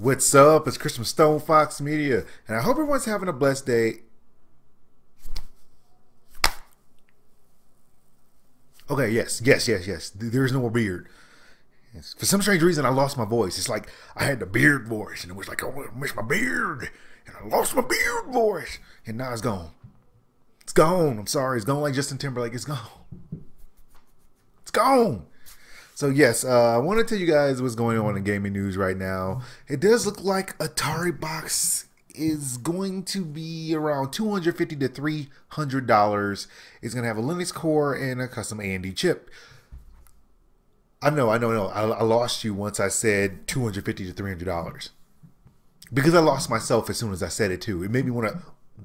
What's up? It's Chris from StonefoxMedia, and I hope everyone's having a blessed day. Okay, yes. There's no more beard. Yes. For some strange reason, I lost my voice. It's like I had the beard voice, and it was like, oh, I miss my beard, and I lost my beard voice, and now it's gone. It's gone. I'm sorry. It's gone like Justin Timberlake. It's gone. It's gone. So yes, I want to tell you guys what's going on in gaming news right now. It does look like Ataribox is going to be around $250 to $300. It's going to have a Linux core and a custom A&D chip. I know. I lost you once I said $250 to $300 because I lost myself as soon as I said it too. It made me want to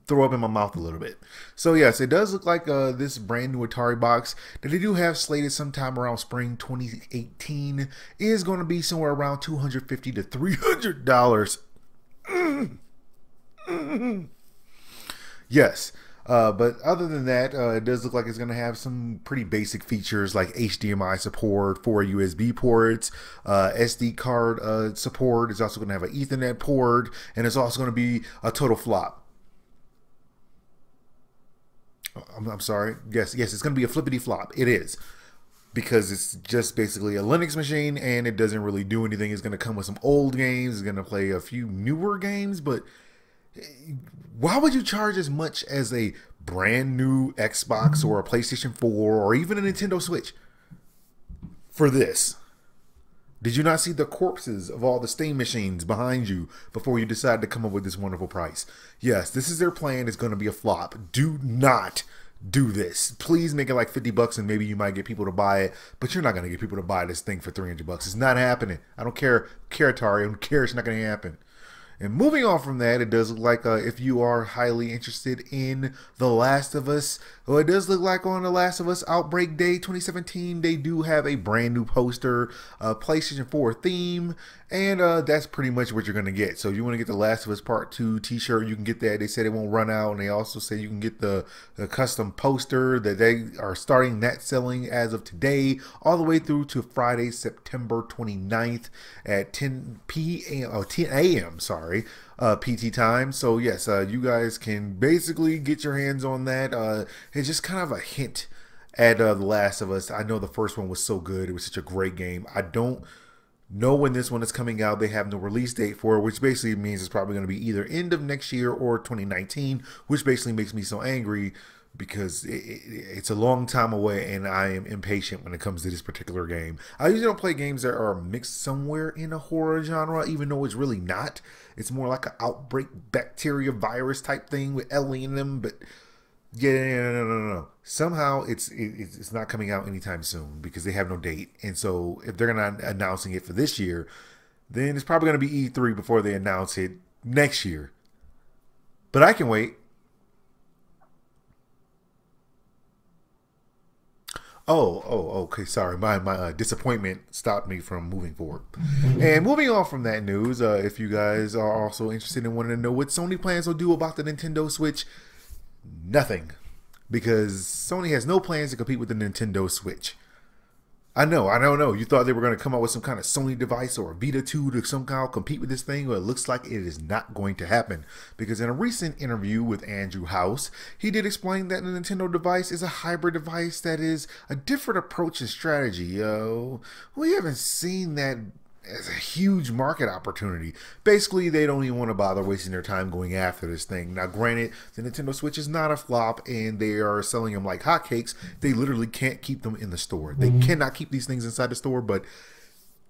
throw up in my mouth a little bit. So yes, it does look like this brand new Ataribox that they do have slated sometime around spring 2018 is going to be somewhere around $250 to $300. Yes. But other than that, it does look like it's going to have some pretty basic features like HDMI support, 4 USB ports, SD card support. It's also going to have an Ethernet port, and it's also going to be a total flop. I'm sorry. Yes, it's going to be a flippity flop. It is. Because it's just basically a Linux machine and it doesn't really do anything. It's going to come with some old games. It's going to play a few newer games. But why would you charge as much as a brand new Xbox or a PlayStation 4 or even a Nintendo Switch for this? Did you not see the corpses of all the Steam machines behind you before you decided to come up with this wonderful price? Yes, this is their plan. It's going to be a flop. Do not do this. Please make it like 50 bucks and maybe you might get people to buy it, but you're not going to get people to buy this thing for 300 bucks. It's not happening. I don't care Atari. I don't care. It's not going to happen. And moving on from that, it does look like if you are highly interested in The Last of Us, well, it does look like on The Last of Us Outbreak Day 2017, they do have a brand new poster, PlayStation 4 theme, and that's pretty much what you're going to get. So if you want to get The Last of Us Part 2 t-shirt, you can get that. They said it won't run out, and they also say you can get the custom poster that they are starting that selling as of today, all the way through to Friday, September 29th at 10 a.m. Sorry, PT time. So yes, you guys can basically get your hands on that. It's just kind of a hint at The Last of Us. I know the first one was so good. It was such a great game. I don't know when this one is coming out. They have no release date for it, which basically means it's probably going to be either end of next year or 2019, which basically makes me so angry because it's a long time away and I am impatient when it comes to this particular game. I usually don't play games that are mixed somewhere in a horror genre, even though it's really not. It's more like an Outbreak bacteria virus type thing with Ellie in them, but yeah, no. Somehow it's not coming out anytime soon because they have no date. And so if they're not announcing it for this year, then it's probably going to be E3 before they announce it next year. But I can wait. Oh, okay. Sorry, my disappointment stopped me from moving forward. And moving on from that news, if you guys are also interested in wanting to know what Sony plans will do about the Nintendo Switch, nothing, because Sony has no plans to compete with the Nintendo Switch. I don't know. You thought they were going to come out with some kind of Sony device or a Vita 2 to somehow compete with this thing? Well, it looks like it is not going to happen. Because in a recent interview with Andrew House, he did explain that the Nintendo device is a hybrid device that is a different approach and strategy. We haven't seen that as a huge market opportunity. Basically, they don't even want to bother wasting their time going after this thing. Now, granted, the Nintendo Switch is not a flop, and they are selling them like hotcakes. They literally can't keep them in the store. They cannot keep these things inside the store, but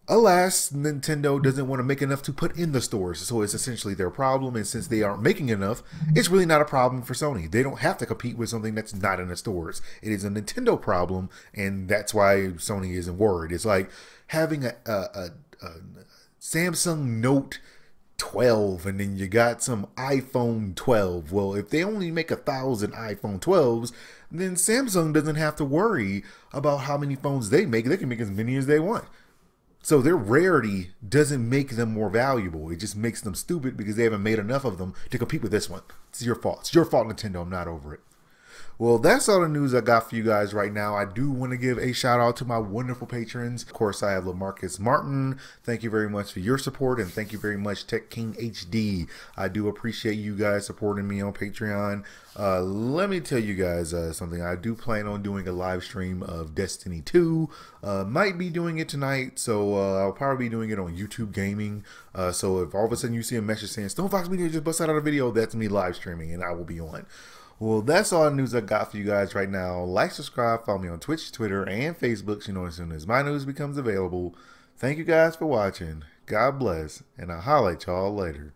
alas, Nintendo doesn't want to make enough to put in the stores, so it's essentially their problem, and since they aren't making enough, it's really not a problem for Sony. They don't have to compete with something that's not in the stores. It is a Nintendo problem, and that's why Sony isn't worried. It's like having a Samsung Note 12 and then you got some iPhone 12. Well, if they only make 1,000 iPhone 12s, then Samsung doesn't have to worry about how many phones they make. They can make as many as they want. So their rarity doesn't make them more valuable. It just makes them stupid because they haven't made enough of them to compete with this one. It's your fault. It's your fault, Nintendo. I'm not over it. Well, that's all the news I got for you guys right now. I do want to give a shout out to my wonderful patrons. Of course, I have LaMarcus Martin. Thank you very much for your support, and thank you very much, Tech King HD. I do appreciate you guys supporting me on Patreon. Let me tell you guys something. I do plan on doing a live stream of Destiny 2. Might be doing it tonight, so I'll probably be doing it on YouTube Gaming. So if all of a sudden you see a message saying StonefoxMedia just busted out a video, that's me live streaming, and I will be on. Well, that's all the news I got for you guys right now. Like, subscribe, follow me on Twitch, Twitter, and Facebook so you know as soon as my news becomes available. Thank you guys for watching. God bless, and I'll holler at y'all later.